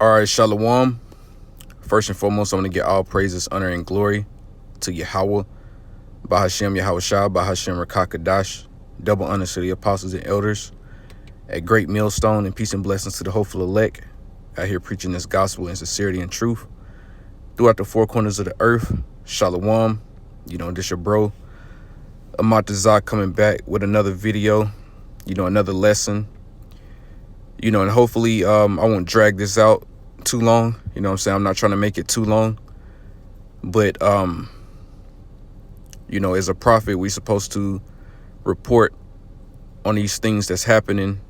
All right, Shalom. First and foremost, I'm going to get all praises, honor, and glory to Yahweh, Bahashem Yahweh Shah, Bahashem Rakakadash. Double honors to the apostles and elders at Great Millstone, and peace and blessings to the hopeful elect out here preaching this gospel in sincerity and truth throughout the four corners of the earth. Shalom. This your bro, Amatazah, coming back with another video, another lesson, and hopefully I won't drag this out too long. I'm not trying to make it too long, but as a prophet, we're supposed to report on these things that's happening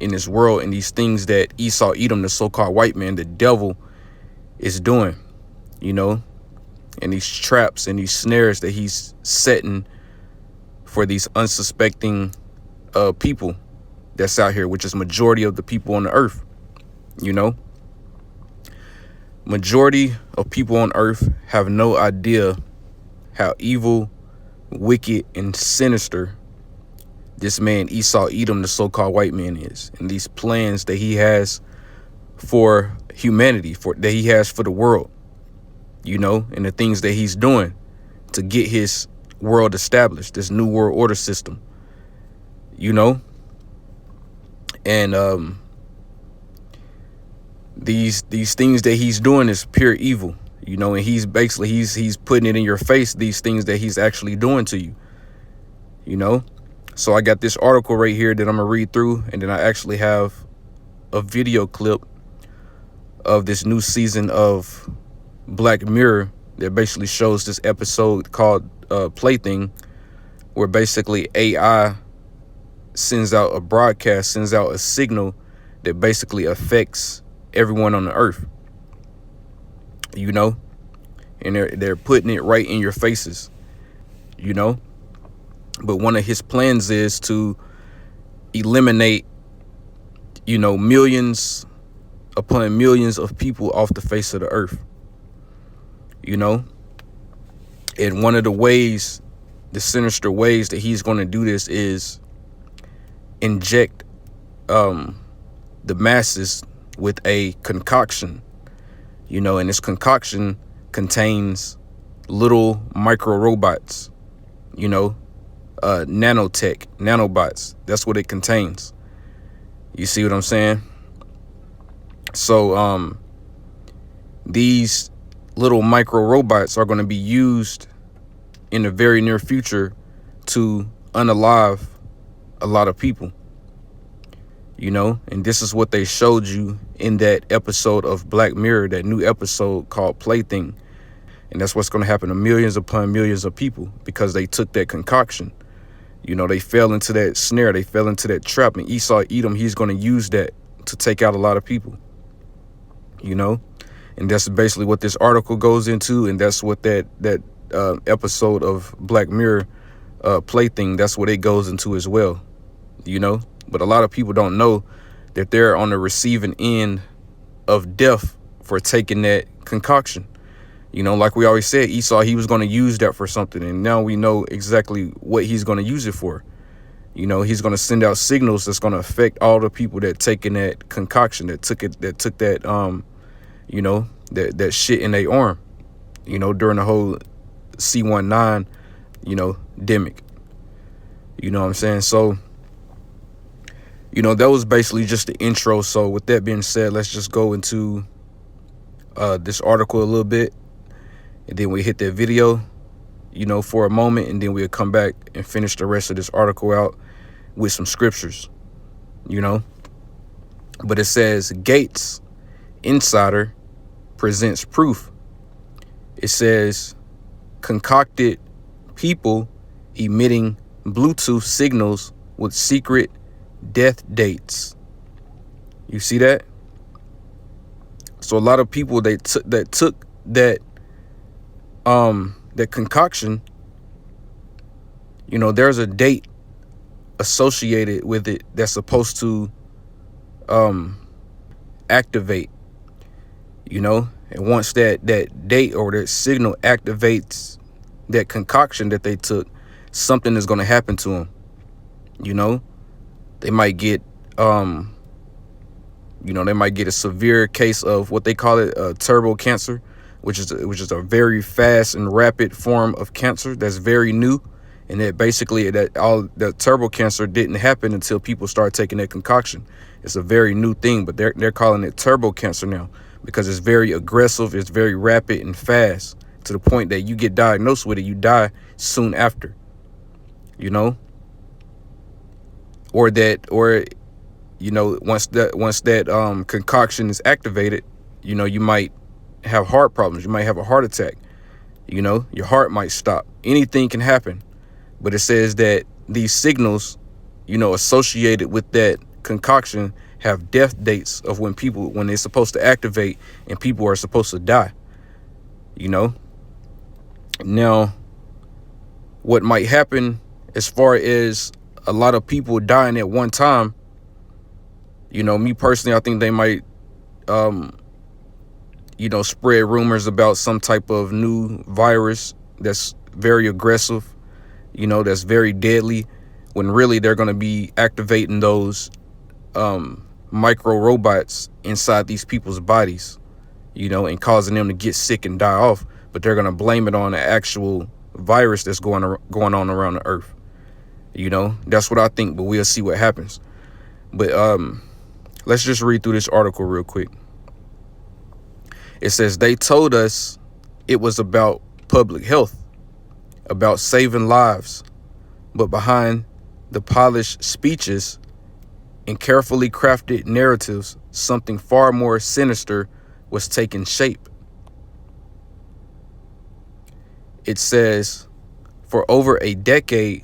in this world and these things that Esau, Edom, the so-called white man, the devil, is doing, and these traps and these snares that he's setting for these unsuspecting people that's out here, which is majority of the people on the earth. Majority of people on earth have no idea how evil, wicked, and sinister this man Esau, Edom, the so-called white man, is, and these plans that he has for humanity, that he has for the world, and the things that he's doing to get his world established, this new world order system, and these things that he's doing is pure evil, and he's basically he's putting it in your face, these things that he's actually doing to you, So I got this article right here that I'm gonna read through, and then I actually have a video clip of this new season of Black Mirror that basically shows this episode called Plaything, where basically AI sends out a signal that basically affects everyone on the earth, and they're putting it right in your faces, but one of his plans is to eliminate, millions upon millions of people off the face of the earth, and one of the ways, the sinister ways that he's going to do this is inject the masses with a concoction, and this concoction contains little micro robots, nanobots. That's what it contains. You see what I'm saying? So these little micro robots are going to be used in the very near future to unalive a lot of people, and this is what they showed you in that episode of Black Mirror, that new episode called Plaything. And that's what's going to happen to millions upon millions of people, because they took that concoction. They fell into that snare, they fell into that trap, and Esau, Edom, he's going to use that to take out a lot of people, and that's basically what this article goes into, and that's what that episode of Black Mirror Plaything, that's what it goes into as well, but a lot of people don't know that they're on the receiving end of death for taking that concoction. Like we always said, Esau, he was going to use that for something, and now we know exactly what he's going to use it for. He's going to send out signals that's going to affect all the people that taking that concoction, that took that that shit in their arm, during the whole C19, demic. You know what I'm saying? So, that was basically just the intro. So with that being said, let's just go into this article a little bit, and then we hit that video, for a moment, and then we'll come back and finish the rest of this article out with some scriptures, But it says Gates Insider presents proof. It says concocted people emitting Bluetooth signals with secret death dates. You see that? So a lot of people that took that concoction, there's a date associated with it that's supposed to activate, and once that date or that signal activates that concoction that they took, something is going to happen to them. They might get You know, they might get a severe case of what they call it, turbo cancer, which is a very fast and rapid form of cancer that's very new. And that basically that all the turbo cancer didn't happen until people started taking that concoction. It's a very new thing, but they're calling it turbo cancer now because it's very aggressive, it's very rapid and fast, to the point that you get diagnosed with it, you die soon after. You know, or you know, once that concoction is activated, you know, you might have heart problems, you might have a heart attack, you know, your heart might stop. Anything can happen. But it says that these signals, you know, associated with that concoction have death dates of when they're supposed to activate and people are supposed to die, you know. Now, what might happen as far as a lot of people dying at one time, you know, me personally, I think they might, you know, spread rumors about some type of new virus that's very aggressive, you know, that's very deadly, when really they're going to be activating those micro robots inside these people's bodies, you know, and causing them to get sick and die off. But they're going to blame it on the actual virus that's going on around the earth. You know, that's what I think, but we'll see what happens. But let's just read through this article real quick. It says they told us it was about public health, about saving lives, but behind the polished speeches and carefully crafted narratives, something far more sinister was taking shape. It says, for over a decade,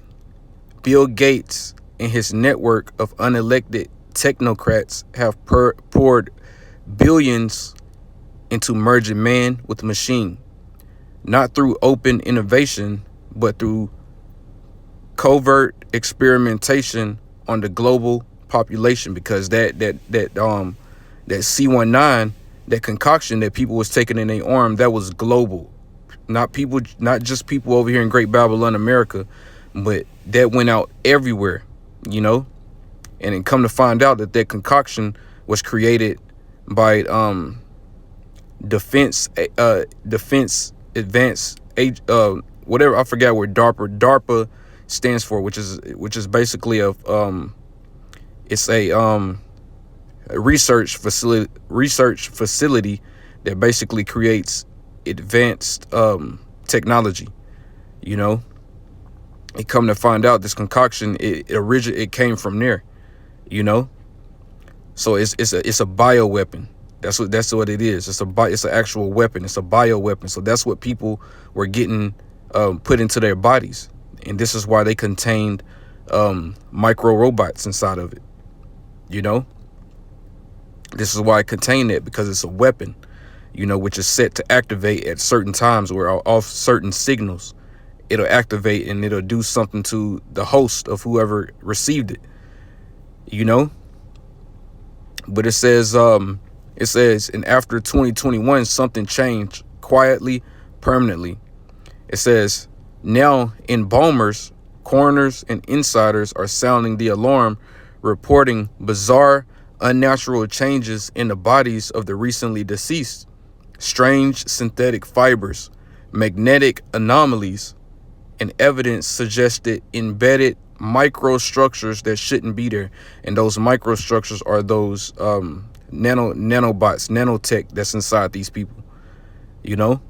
Bill Gates and his network of unelected technocrats have poured billions into merging man with machine, not through open innovation, but through covert experimentation on the global population. Because that C19, that concoction that people was taking in their arm, that was global. Not just people over here in Great Babylon, America, but that went out everywhere, you know. And then come to find out that concoction was created by defense advanced age, whatever, I forgot what DARPA stands for, which is basically it's a research facility that basically creates advanced technology. You know, it come to find out this concoction, it came from there, you know. So it's a bioweapon. That's what it is. It's an actual weapon. It's a bioweapon. So that's what people were getting put into their bodies, and this is why they contained micro robots inside of it. You know, this is why it contained it, because it's a weapon, you know, which is set to activate at certain times or off certain signals. It'll activate and it'll do something to the host of whoever received it, you know. But it says, and after 2021, something changed quietly, permanently. It says, now embalmers, coroners, and insiders are sounding the alarm, reporting bizarre, unnatural changes in the bodies of the recently deceased. Strange synthetic fibers, magnetic anomalies, and evidence suggested embedded microstructures that shouldn't be there. And those microstructures are those nanobots, nanotech that's inside these people. You know,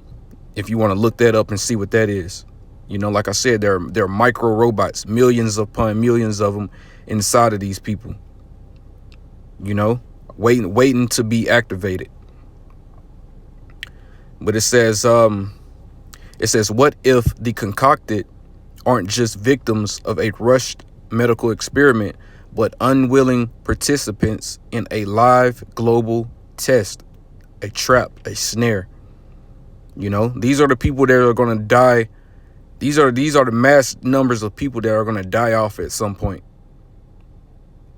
if you want to look that up and see what that is, you know, like I said, they're micro robots, millions upon millions of them inside of these people, you know, waiting to be activated. But it says, what if the concocted aren't just victims of a rushed medical experiment, but unwilling participants in a live global test, a trap, a snare? You know, these are the people that are going to die. These are the mass numbers of people that are going to die off at some point,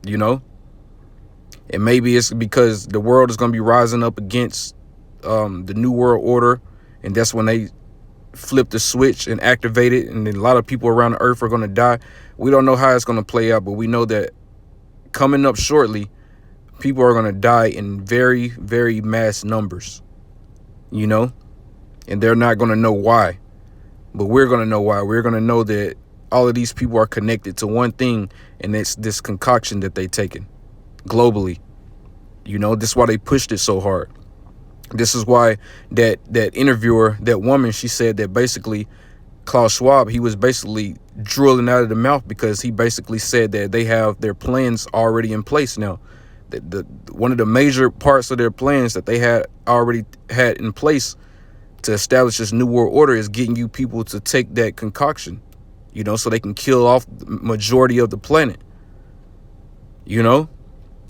you know. And maybe it's because the world is going to be rising up against the New World Order, and that's when they flip the switch and activate it, and then a lot of people around the earth are going to die. We don't know how it's going to play out, but we know that coming up shortly, People are going to die in very, very mass numbers, you know, and they're not going to know why. But we're going to know why. We're going to know that all of these people are connected to one thing, and it's this concoction that they taken globally. You know, this is why they pushed it so hard. This is why that interviewer, that woman, she said that basically Klaus Schwab, he was basically drooling out of the mouth, because he basically said that they have their plans already in place now. One of the major parts of their plans that they had already had in place to establish this new world order is getting you people to take that concoction, you know, so they can kill off the majority of the planet, you know,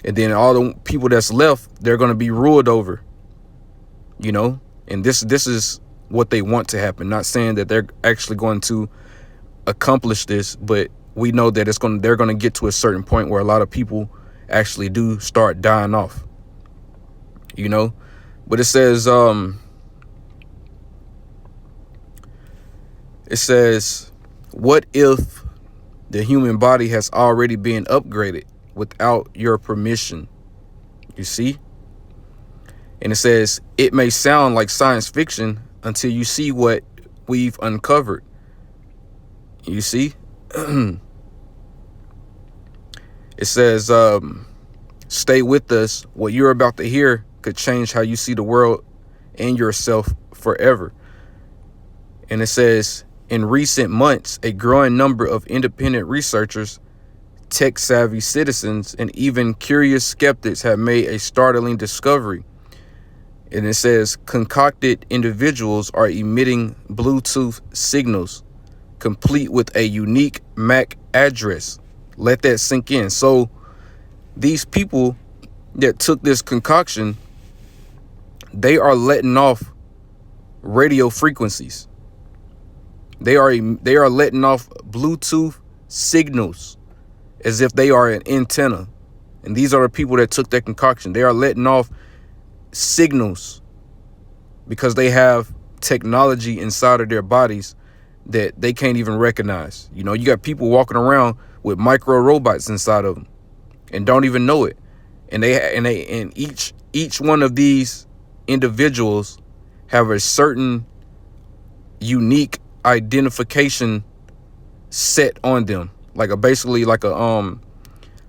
and then all the people that's left, they're going to be ruled over, you know, and this is what they want to happen. Not saying that they're actually going to accomplish this, but we know that they're going to get to a certain point where a lot of people actually do start dying off, you know. But it says what if the human body has already been upgraded without your permission? You see? And it says, it may sound like science fiction until you see what we've uncovered. You see? It says, stay with us. What you're about to hear could change how you see the world and yourself forever. And it says, in recent months, a growing number of independent researchers, tech-savvy citizens, and even curious skeptics have made a startling discovery. And it says, concocted individuals are emitting Bluetooth signals, complete with a unique MAC address. Let that sink in. So these people that took this concoction, they are letting off radio frequencies. They are letting off Bluetooth signals as if they are an antenna. And these are the people that took that concoction. They are letting off signals because they have technology inside of their bodies that they can't even recognize. You know, you got people walking around with micro robots inside of them and don't even know it. And each one of these individuals have a certain unique identification set on them, basically like a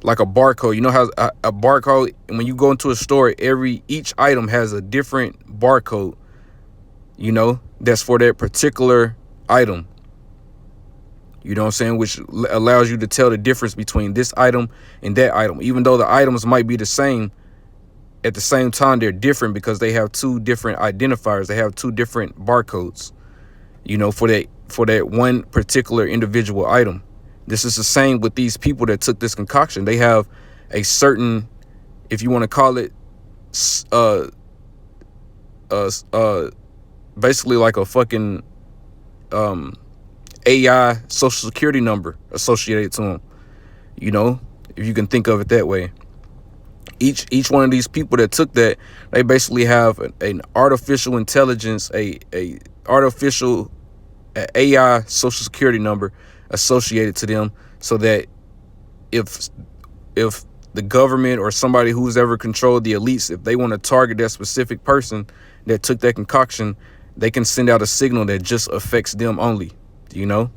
barcode. You know how a barcode, when you go into a store, each item has a different barcode, you know, that's for that particular item. You know what I'm saying? Which allows you to tell the difference between this item and that item. Even though the items might be the same, at the same time, they're different because they have two different identifiers. They have two different barcodes, you know, for that one particular individual item. This is the same with these people that took this concoction. They have a certain, if you want to call it, basically like a fucking AI social security number associated to them, you know, if you can think of it that way. Each one of these people that took that, they basically have an artificial intelligence, a artificial AI social security number associated to them, so that if the government or somebody who's ever controlled the elites, if they want to target that specific person that took that concoction, they can send out a signal that just affects them only, you know,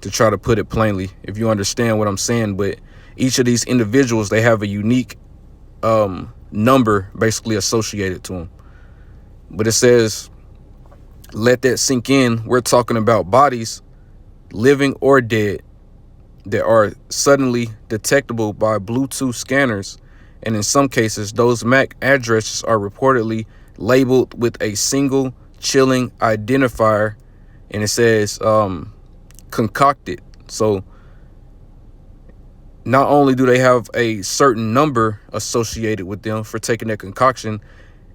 to try to put it plainly, if you understand what I'm saying. But each of these individuals, they have a unique number basically associated to them. But it says, let that sink in. We're talking about bodies, living or dead, that are suddenly detectable by Bluetooth scanners. And in some cases, those MAC addresses are reportedly labeled with a single chilling identifier. And it says concocted. So not only do they have a certain number associated with them for taking that concoction,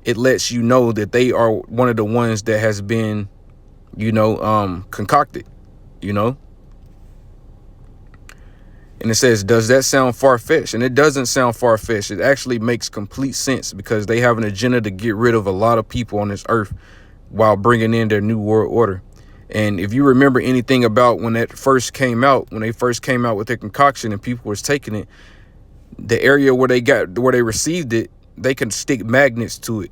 it lets you know that they are one of the ones that has been, you know, concocted, you know. And it says, does that sound far-fetched? And it doesn't sound far-fetched. It actually makes complete sense, because they have an agenda to get rid of a lot of people on this earth while bringing in their new world order. And if you remember anything about when that first came out, when they first came out with their concoction and people was taking it, the area where they received it, they can stick magnets to it,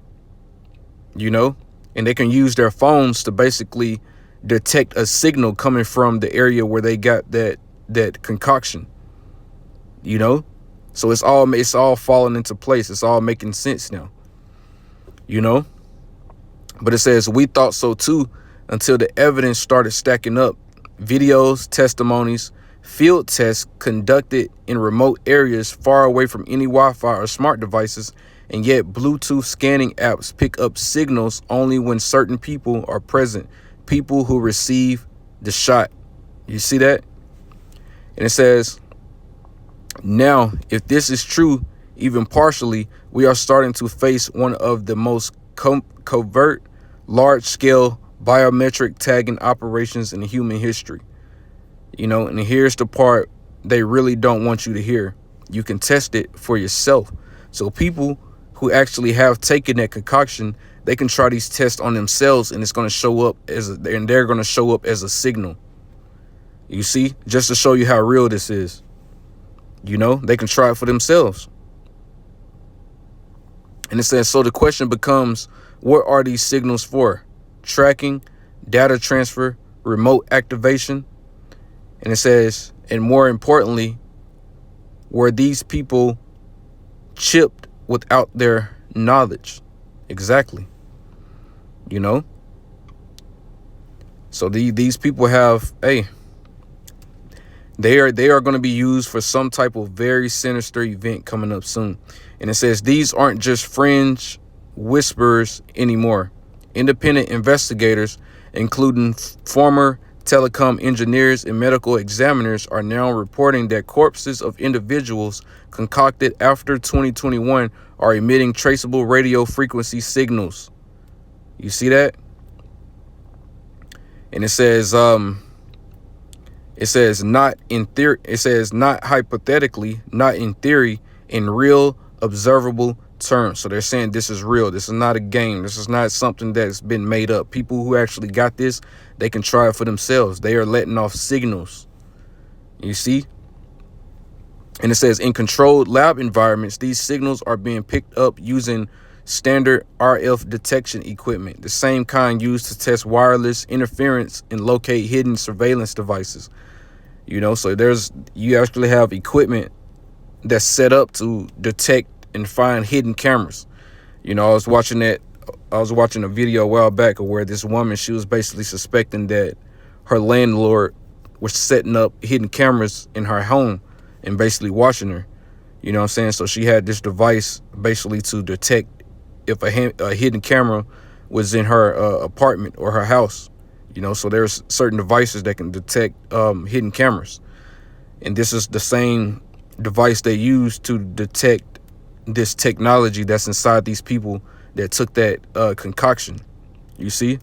you know, and they can use their phones to basically detect a signal coming from the area where they got that concoction, you know. So it's all falling into place. It's all making sense now, you know. But it says, we thought so too until the evidence started stacking up. Videos, testimonies, field tests conducted in remote areas far away from any Wi-Fi or smart devices, and yet Bluetooth scanning apps pick up signals only when certain people are present, people who receive the shot. You see that? And it says, now, if this is true, even partially, we are starting to face one of the most covert, large-scale biometric tagging operations in human history. You know, and here's the part they really don't want you to hear. You can test it for yourself. So people who actually have taken that concoction, they can try these tests on themselves, and it's going to show up they're going to show up as a signal. You see, just to show you how real this is. You know, they can try it for themselves. And it says, so the question becomes, what are these signals for? Tracking, data transfer, remote activation. And it says, and more importantly, were these people chipped without their knowledge? Exactly. You know? So these people have, they are going to be used for some type of very sinister event coming up soon. And it says, these aren't just fringe whisperers anymore. Independent investigators, including former telecom engineers and medical examiners, are now reporting that corpses of individuals concocted after 2021 are emitting traceable radio frequency signals. You see that? And it says, not in theory, it says not hypothetically, not in theory, in real observable terms. So they're saying this is real. This is not a game. This is not something that's been made up. People who actually got this, they can try it for themselves. They are letting off signals. You see? And it says, in controlled lab environments, these signals are being picked up using standard RF detection equipment, the same kind used to test wireless interference and locate hidden surveillance devices. You know, so you actually have equipment that's set up to detect and find hidden cameras. You know, I was watching a video a while back where this woman, she was basically suspecting that her landlord was setting up hidden cameras in her home and basically watching her. You know what I'm saying? So she had this device basically to detect if a hidden camera was in her apartment or her house. You know, so there's certain devices that can detect hidden cameras. And this is the same device they use to detect this technology that's inside these people that took that concoction. You see?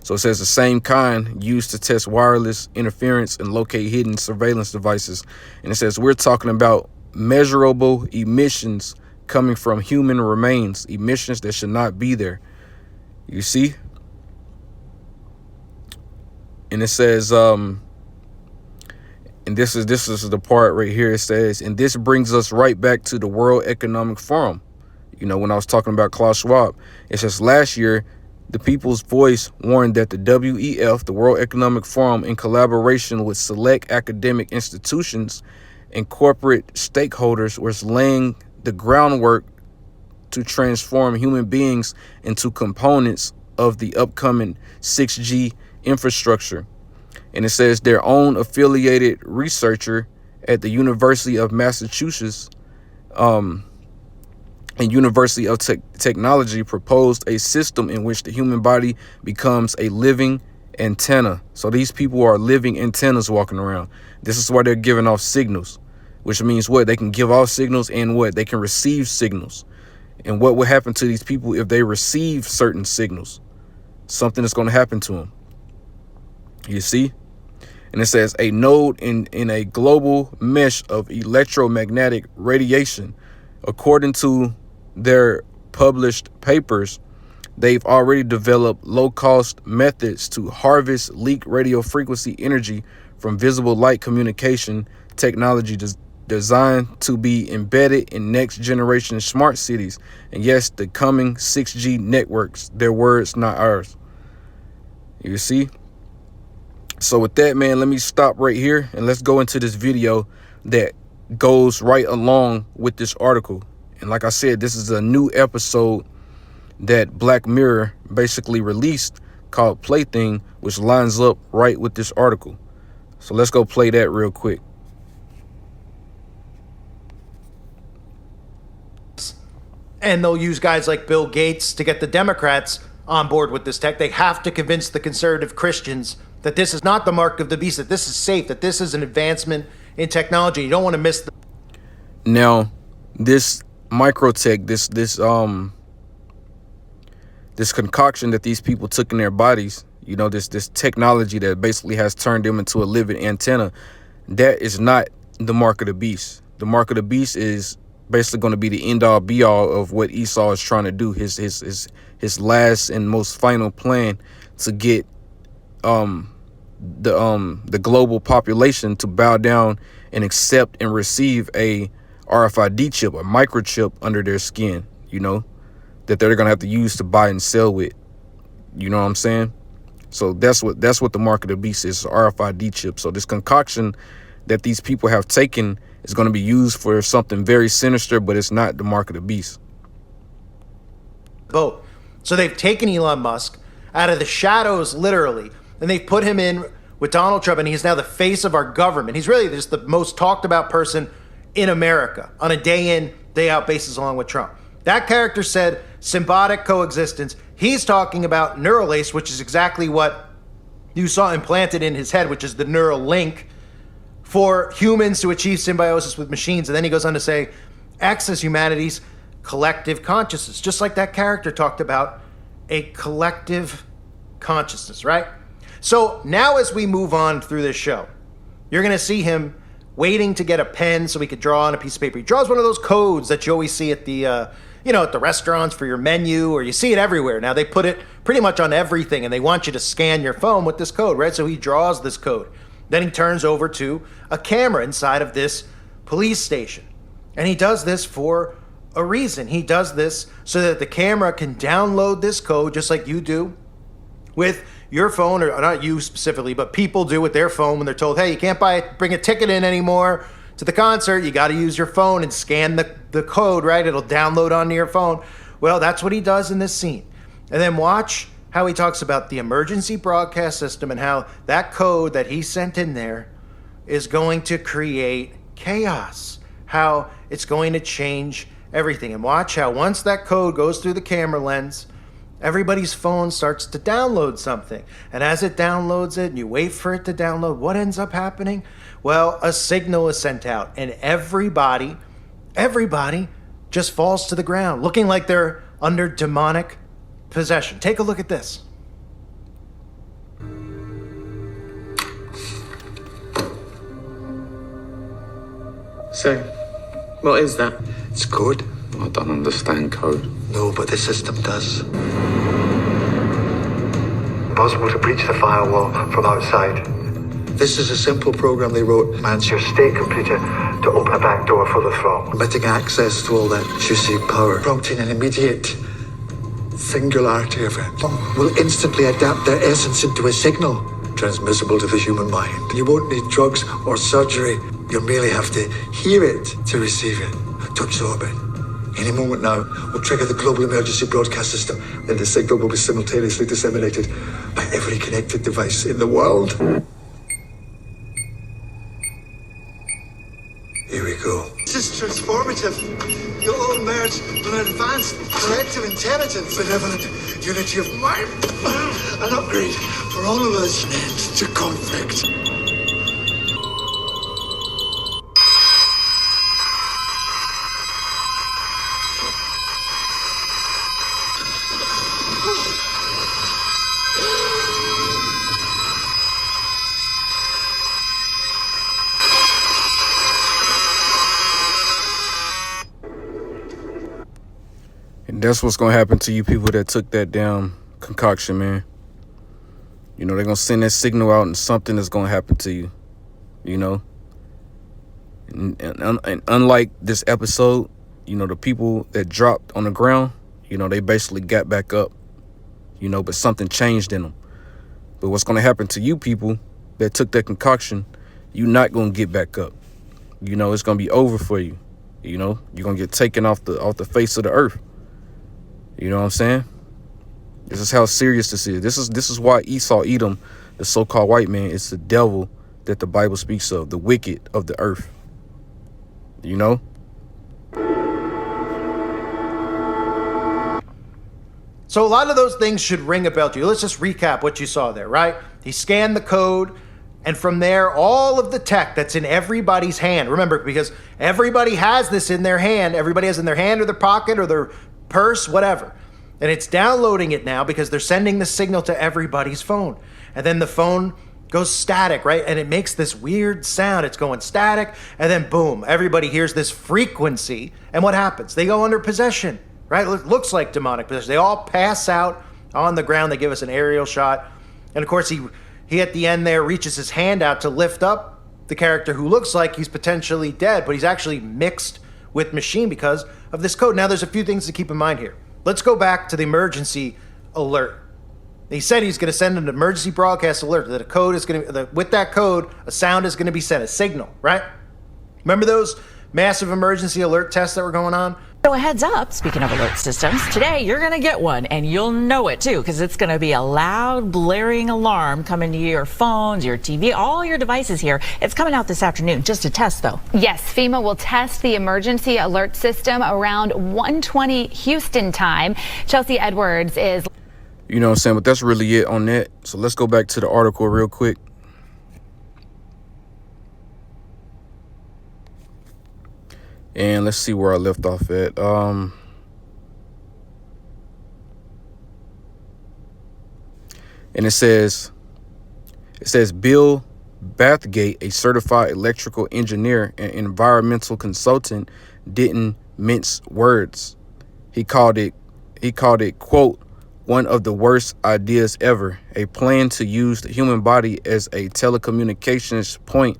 So it says the same kind used to test wireless interference and locate hidden surveillance devices. And it says we're talking about measurable emissions coming from human remains, emissions that should not be there. You see? And it says, and this is the part right here. It says, and this brings us right back to the World Economic Forum. You know, when I was talking about Klaus Schwab, it says last year, the People's Voice warned that the WEF, the World Economic Forum, in collaboration with select academic institutions and corporate stakeholders, was laying the groundwork to transform human beings into components of the upcoming 6G infrastructure. And it says their own affiliated researcher at the University of Massachusetts and University of Technology proposed a system in which the human body becomes a living antenna. So these people are living antennas walking around. This is why they're giving off signals, which means what? They can give off signals and what? They can receive signals. And what will happen to these people if they receive certain signals? Something is going to happen to them. You see? And it says a node in a global mesh of electromagnetic radiation. According to their published papers, they've already developed low-cost methods to harvest leak radio frequency energy from visible light communication technology designed to be embedded in next generation smart cities. And yes, the coming 6G networks, their words, not ours. You see? So with that, man, let me stop right here and let's go into this video that goes right along with this article. And like I said, this is a new episode that Black Mirror basically released called Plaything, which lines up right with this article. So let's go play that real quick. And they'll use guys like Bill Gates to get the Democrats on board with this tech. They have to convince the conservative Christians that this is not the mark of the beast, that this is safe, that this is an advancement in technology. You don't want to miss the... Now, this microtech, this concoction that these people took in their bodies, you know, this technology that basically has turned them into a living antenna, that is not the mark of the beast. The mark of the beast is basically going to be the end all be all of what Esau is trying to do, his last and most final plan to get the global population to bow down and accept and receive a RFID chip, a microchip under their skin, you know, that they're going to have to use to buy and sell with. You know what I'm saying? So that's what the mark of the beast is, RFID chip. So this concoction that these people have taken is going to be used for something very sinister, but it's not the mark of the beast. Vote. So they've taken Elon Musk out of the shadows, literally, and they've put him in with Donald Trump, and he's now the face of our government. He's really just the most talked about person in America on a day in, day out basis along with Trump. That character said symbiotic coexistence. He's talking about Neuralace, which is exactly what you saw implanted in his head, which is the neural link for humans to achieve symbiosis with machines. And then he goes on to say, X is humanity's collective consciousness, just like that character talked about a collective consciousness, right? So now as we move on through this show, you're going to see him waiting to get a pen so he could draw on a piece of paper. He draws one of those codes that you always see at the, at the restaurants for your menu, or you see it everywhere. Now they put it pretty much on everything, and they want you to scan your phone with this code, right? So he draws this code. Then he turns over to a camera inside of this police station. And he does this for a reason. He does this so that the camera can download this code just like you do with your phone, or not you specifically, but people do with their phone when they're told, hey, you can't bring a ticket in anymore to the concert. You got to use your phone and scan the code, right? It'll download onto your phone. Well, that's what he does in this scene. And then watch how he talks about the emergency broadcast system and how that code that he sent in there is going to create chaos, how it's going to change everything. And watch how once that code goes through the camera lens, everybody's phone starts to download something. And as it downloads it and you wait for it to download, what ends up happening? Well, a signal is sent out and everybody just falls to the ground, looking like they're under demonic possession. Take a look at this. So, what is that? It's code. I don't understand code. No, but the system does. Possible to breach the firewall from outside. This is a simple program they wrote. Commands your state computer to open a back door for the throng, permitting access to all that juicy power, prompting an immediate singularity event. Will instantly adapt their essence into a signal, transmissible to the human mind. You won't need drugs or surgery. You'll merely have to hear it to receive it, to absorb it. Any moment now, we'll trigger the global emergency broadcast system, and the signal will be simultaneously disseminated by every connected device in the world. Here we go. This is transformative. You'll all merge with an advanced collective intelligence, benevolent unity of mind, an upgrade for all of us, an end to conflict. And that's what's going to happen to you people that took that damn concoction, man. You know, they're going to send that signal out and something is going to happen to you, you know. And unlike this episode, the people that dropped on the ground, they basically got back up, but something changed in them. But what's going to happen to you people that took that concoction, you're not going to get back up. It's going to be over for you. You're going to get taken off the face of the earth. You know what I'm saying? This is how serious this is. This is why Esau, Edom, the so-called white man, is the devil that the Bible speaks of, the wicked of the earth. So a lot of those things should ring a bell to you. Let's just recap what you saw there, right? He scanned the code, and from there, all of the tech that's in everybody's hand. Remember, because everybody has this in their hand. Everybody has in their hand or their pocket or their purse, whatever. And it's downloading it now because they're sending the signal to everybody's phone. And then the phone goes static, right? And it makes this weird sound. It's going static, and then boom, everybody hears this frequency. And what happens? They go under possession, right? It looks like demonic possession. They all pass out on the ground. They give us an aerial shot. And of course, he at the end there reaches his hand out to lift up the character who looks like he's potentially dead, but he's actually mixed with machine because of this code. Now, there's a few things to keep in mind here. Let's go back to the emergency alert. He said he's going to send an emergency broadcast alert that a code is going to, with that code, a sound is going to be sent, a signal, right? Remember those massive emergency alert tests that were going on? So a heads up, speaking of alert systems, today you're going to get one, and you'll know it too, because it's going to be a loud, blaring alarm coming to your phones, your TV, all your devices here. It's coming out this afternoon, just a test though. Yes, FEMA will test the emergency alert system around 1:20 Houston time. Chelsea Edwards is... You know what I'm saying? But that's really it on that. So let's go back to the article real quick. And let's see where I left off at. And it says Bill Bathgate, a certified electrical engineer and environmental consultant, didn't mince words. He called it, quote, one of the worst ideas ever, a plan to use the human body as a telecommunications point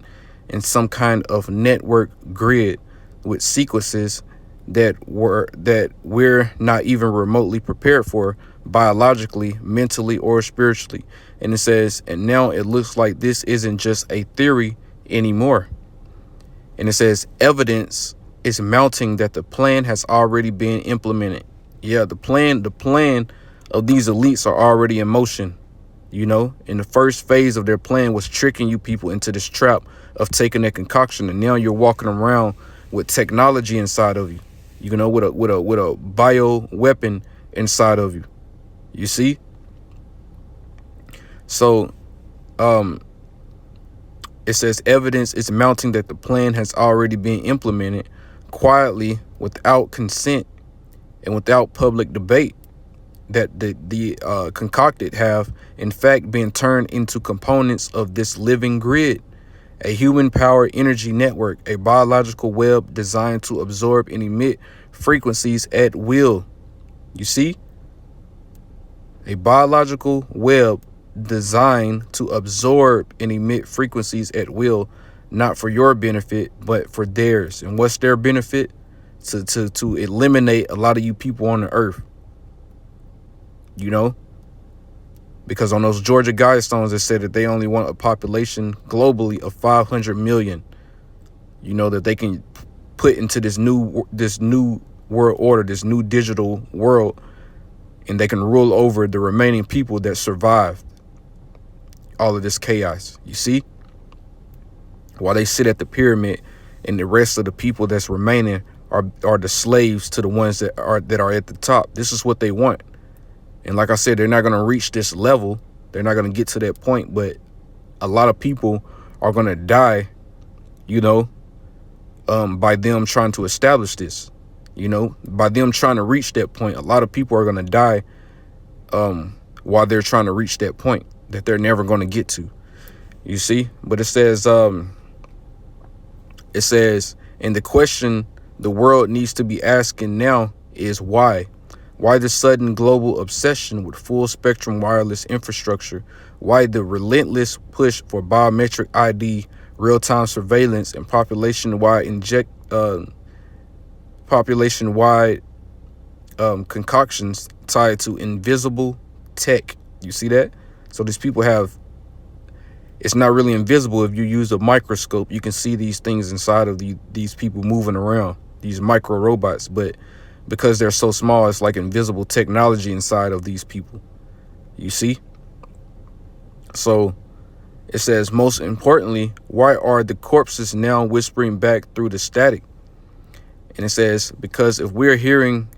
in some kind of network grid with sequences that we're not even remotely prepared for biologically, mentally, or spiritually. And it says, and now it looks like this isn't just a theory anymore. And it says, evidence is mounting that the plan has already been implemented. Yeah, the plan of these elites are already in motion. And the first phase of their plan was tricking you people into this trap of taking that concoction, and now you're walking around with technology inside of you, with a bio weapon inside of you. You see? So it says evidence is mounting that the plan has already been implemented quietly, without consent and without public debate, that the concocted have in fact been turned into components of this living grid, a human powered energy network, a biological web designed to absorb and emit frequencies at will. You see? A biological web designed to absorb and emit frequencies at will, not for your benefit, but for theirs. And what's their benefit? To eliminate a lot of you people on the earth. Because on those Georgia Guidestones, it said that they only want a population globally of 500 million, that they can put into this new world order, this new digital world, and they can rule over the remaining people that survived all of this chaos. You see? While they sit at the pyramid, and the rest of the people that's remaining are the slaves to the ones that are at the top. This is what they want. And like I said, they're not going to reach this level. They're not going to get to that point. But a lot of people are going to die, by them trying to establish this, by them trying to reach that point. A lot of people are going to die while they're trying to reach that point that they're never going to get to. You see? But it says, and the question the world needs to be asking now is why? Why the sudden global obsession with full spectrum wireless infrastructure? Why the relentless push for biometric ID real-time surveillance, and population-wide concoctions tied to invisible tech. You see that? So these people have, it's not really invisible. If you use a microscope, you can see these things inside of these people moving around, these micro robots. But because they're so small, it's like invisible technology inside of these people. You see? So it says, most importantly, why are the corpses now whispering back through the static? And it says, because if we're hearing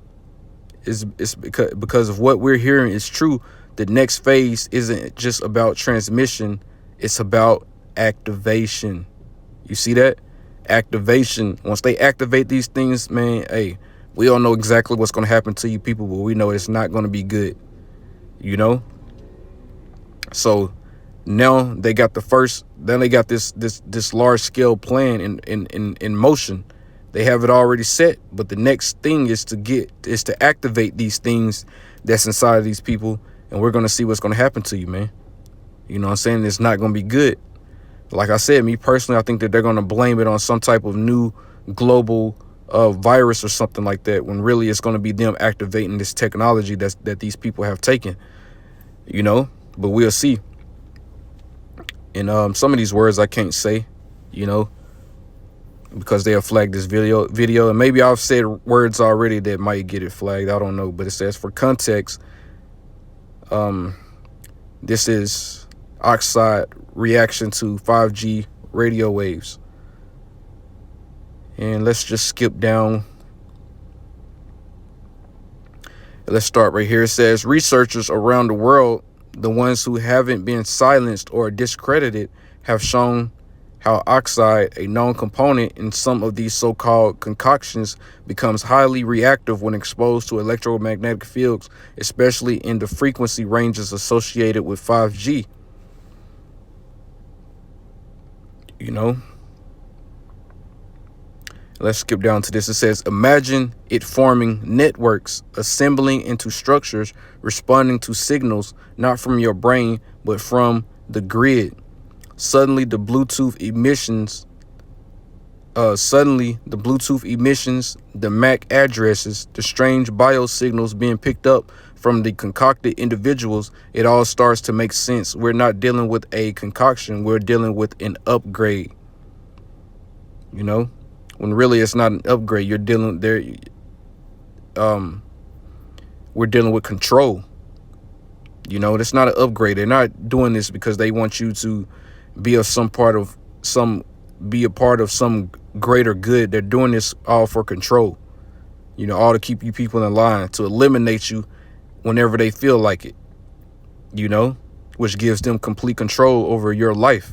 because of what we're hearing is true, the next phase isn't just about transmission, it's about activation. You see that? Activation. Once they activate these things, man, hey, we don't know exactly what's going to happen to you people, but we know it's not going to be good. You know? So now they got this large scale plan in motion. They have it already set, but the next thing is to activate these things that's inside of these people, and we're going to see what's going to happen to you, man. You know what I'm saying? It's not going to be good. Like I said, me personally, I think that they're going to blame it on some type of new global virus or something like that, when really it's going to be them activating this technology that these people have taken, you know, but we'll see. And some of these words I can't say, you know, because they have flagged this video, and maybe I've said words already that might get it flagged. I don't know, but it says, for context, this is oxide reaction to 5G radio waves. And let's just skip down. Let's start right here. It says, researchers around the world, the ones who haven't been silenced or discredited, have shown how oxide, a known component in some of these so-called concoctions, becomes highly reactive when exposed to electromagnetic fields, especially in the frequency ranges associated with 5G. You know? Let's skip down to this. It says, imagine it forming networks, assembling into structures, responding to signals, not from your brain, but from the grid. Suddenly the Bluetooth emissions, the MAC addresses, the strange biosignals being picked up from the concocted individuals, it all starts to make sense. We're not dealing with a concoction. We're dealing with an upgrade. You know, when really it's not an upgrade. We're dealing with control. You know, it's not an upgrade. They're not doing this because they want you to be a part of some greater good. They're doing this all for control, you know, all to keep you people in line, to eliminate you whenever they feel like it, you know, which gives them complete control over your life.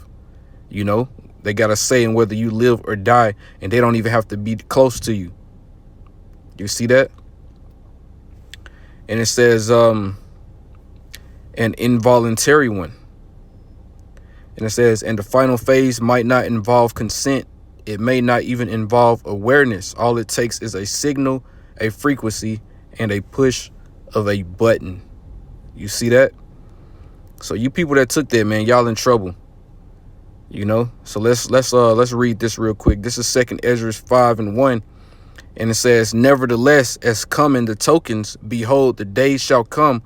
You know, they got a say in whether you live or die, and they don't even have to be close to you. You see that? And it says an involuntary one. And it says, and the final phase might not involve consent. It may not even involve awareness. All it takes is a signal, a frequency, and a push of a button. You see that? So you people that took that, man, y'all in trouble. You know? So let's read this real quick. This is 2 Ezra 5:1. And it says, nevertheless, as coming the tokens, behold, the days shall come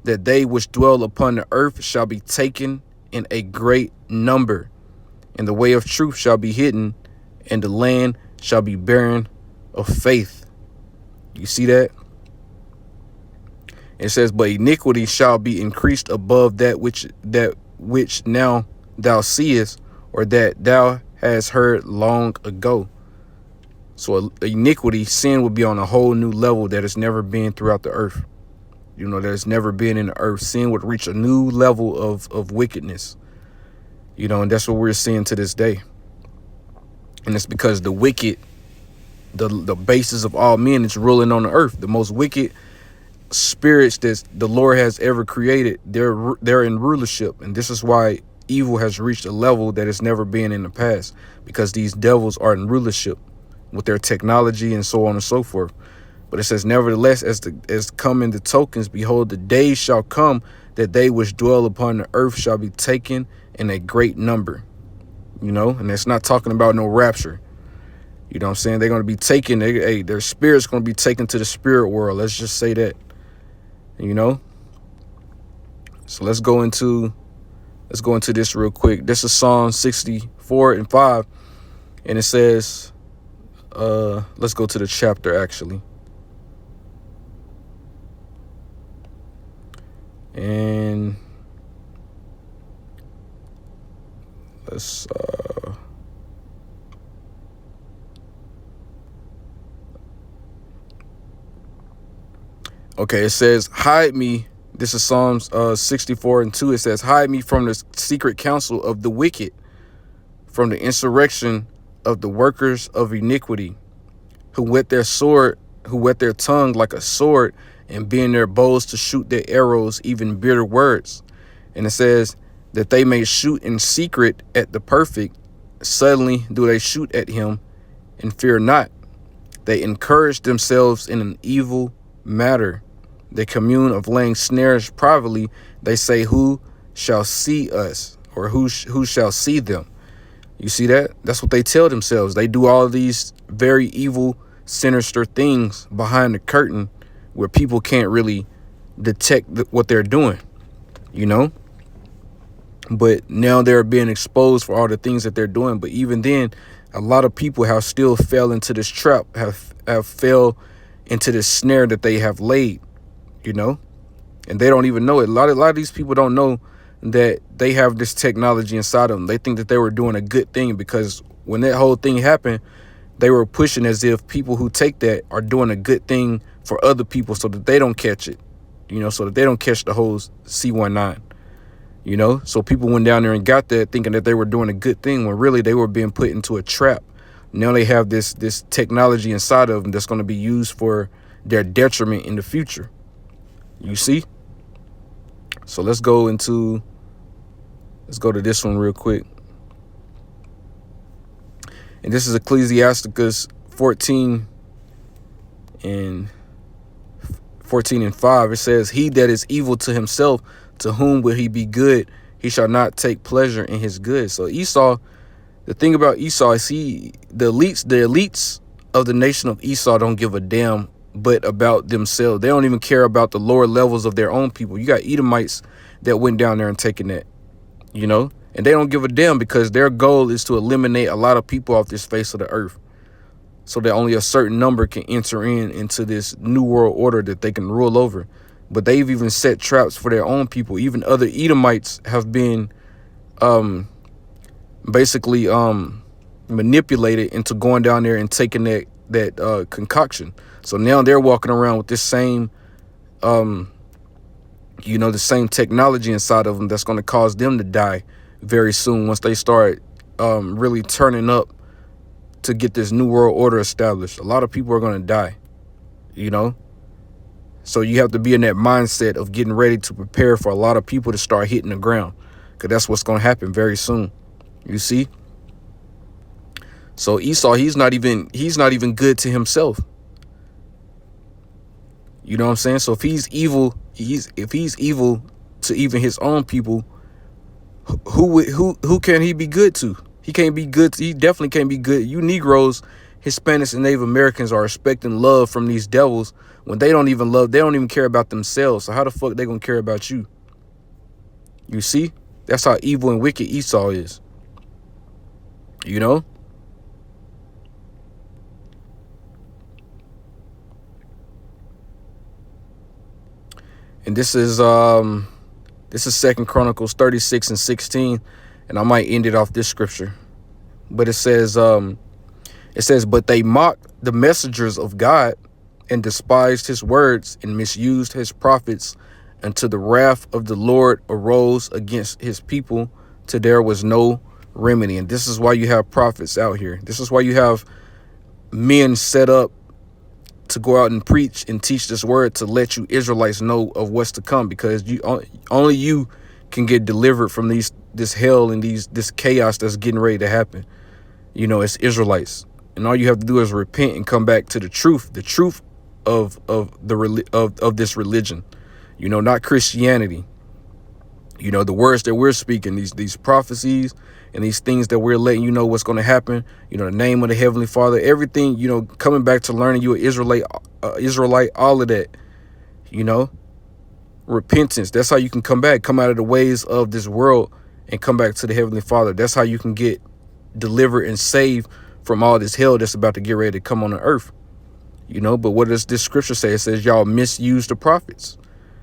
that they which dwell upon the earth shall be taken in a great number, and the way of truth shall be hidden, and the land shall be barren of faith. You see that? It says, but iniquity shall be increased above that which now thou seest, or that thou hast heard long ago. So iniquity, sin, will be on a whole new level that has never been throughout the earth. You know, there's never been in the earth. Sin would reach a new level of wickedness. You know, and that's what we're seeing to this day. And it's because the wicked, the basis of all men, is ruling on the earth. The most wicked spirits that the Lord has ever created, they're in rulership. And this is why evil has reached a level that it's never been in the past, because these devils are in rulership with their technology and so on and so forth. But it says, nevertheless, as come in the tokens, behold, the days shall come that they which dwell upon the earth shall be taken in a great number. you know, and it's not talking about no rapture. You know what I'm saying? They're going to be taken, their spirit's going to be taken to the spirit world. Let's just say that, you know? So let's go into this real quick. This is Psalm 64 and 5. And it says, let's go to the chapter actually. And let's okay, it says, hide me. This is Psalms 64 and 2. It says, hide me from the secret counsel of the wicked, from the insurrection of the workers of iniquity, who whet their tongue like a sword, and bend their bows to shoot their arrows, even bitter words. And it says that they may shoot in secret at the perfect. Suddenly do they shoot at him and fear not. They encourage themselves in an evil matter. They commune of laying snares privately. They say, who shall see us, or who shall see them? You see that? That's what they tell themselves. They do all of these very evil, sinister things behind the curtain where people can't really detect what they're doing, you know? But now they're being exposed for all the things that they're doing. But even then, a lot of people have still fell into this trap, have fell into this snare that they have laid, you know? And they don't even know it. A lot of these people don't know that they have this technology inside of them. They think that they were doing a good thing, because when that whole thing happened, they were pushing as if people who take that are doing a good thing for other people so that they don't catch it, you know, so that they don't catch the whole C19, you know. So people went down there and got that thinking that they were doing a good thing, when really they were being put into a trap. Now they have this technology inside of them that's going to be used for their detriment in the future. You see? So let's go to this one real quick. And this is Ecclesiasticus 14 and 5. It says, he that is evil to himself, to whom will he be good? He shall not take pleasure in his good. So Esau, the thing about Esau is the elites of the nation of Esau don't give a damn but about themselves. They don't even care about the lower levels of their own people. You got Edomites that went down there and taken that, you know, and they don't give a damn, because their goal is to eliminate a lot of people off this face of the earth, so that only a certain number can enter into this new world order that they can rule over. But they've even set traps for their own people. Even other Edomites have been basically manipulated into going down there and taking that concoction. So now they're walking around with this same you know, the same technology inside of them that's going to cause them to die very soon, once they start really turning up to get this new world order established. A lot of people are going to die, you know. So you have to be in that mindset of getting ready to prepare for a lot of people to start hitting the ground, because that's what's going to happen very soon. You see? So Esau, he's not even good to himself. You know what I'm saying? So if he's evil to even his own people, who can he be good to? He can't be good. He definitely can't be good. You Negroes, Hispanics, and Native Americans are expecting love from these devils when they don't even care about themselves. So how the fuck they gonna care about you? You see? That's how evil and wicked Esau is. You know? And this is 2 Chronicles 36 and 16, and I might end it off this scripture. But it says, but they mocked the messengers of God and despised his words and misused his prophets, until the wrath of the Lord arose against his people, till there was no remedy. And this is why you have prophets out here. This is why you have men set up to go out and preach and teach this word, to let you Israelites know of what's to come, because only you can get delivered from this hell and this chaos that's getting ready to happen. You know, it's Israelites, and all you have to do is repent and come back to the truth of this religion. You know, not Christianity. You know, the words that we're speaking, these prophecies and these things that we're letting you know what's going to happen, you know, the name of the Heavenly Father, everything, you know, coming back to learning you an Israelite, all of that, you know, repentance. That's how you can come back, come out of the ways of this world and come back to the Heavenly Father. That's how you can get delivered and saved from all this hell that's about to get ready to come on the earth. You know, but what does this scripture say? It says y'all misused the prophets.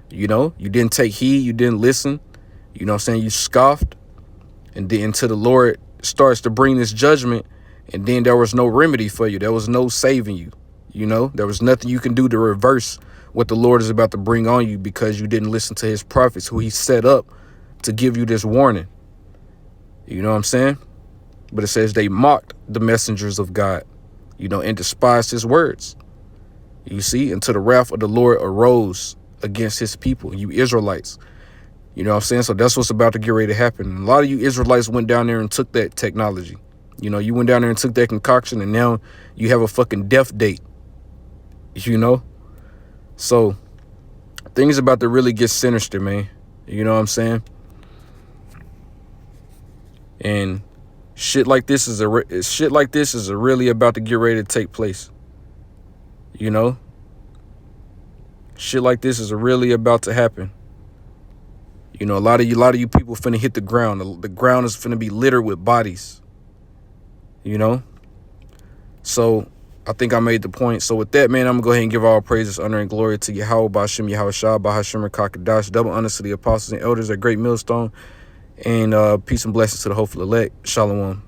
You know, you didn't take heed, you didn't listen. You know what I'm saying? You scoffed. And then until the Lord starts to bring this judgment, and then there was no remedy for you. There was no saving you. You know, there was nothing you can do to reverse what the Lord is about to bring on you because you didn't listen to his prophets who he set up to give you this warning. You know what I'm saying? But it says they mocked the messengers of God, you know, and despised his words. You see, until the wrath of the Lord arose against his people, you Israelites. You know what I'm saying? So that's what's about to get ready to happen. A lot of you Israelites went down there and took that technology. You know, you went down there and took that concoction, and now you have a fucking death date. You know? So things about to really get sinister, man. You know what I'm saying? And shit like this is really about to get ready to take place. You know? Shit like this is really about to happen. You know, a lot of you people finna hit the ground. The ground is finna be littered with bodies. You know? So I think I made the point. So with that, man, I'm gonna go ahead and give all praises, honor, and glory to Yahweh, Ba'ashem, Yahweh Shah, Bahashem, Kakadash, double honor to the apostles and elders at Great Millstone, and peace and blessings to the hopeful elect. Shalom.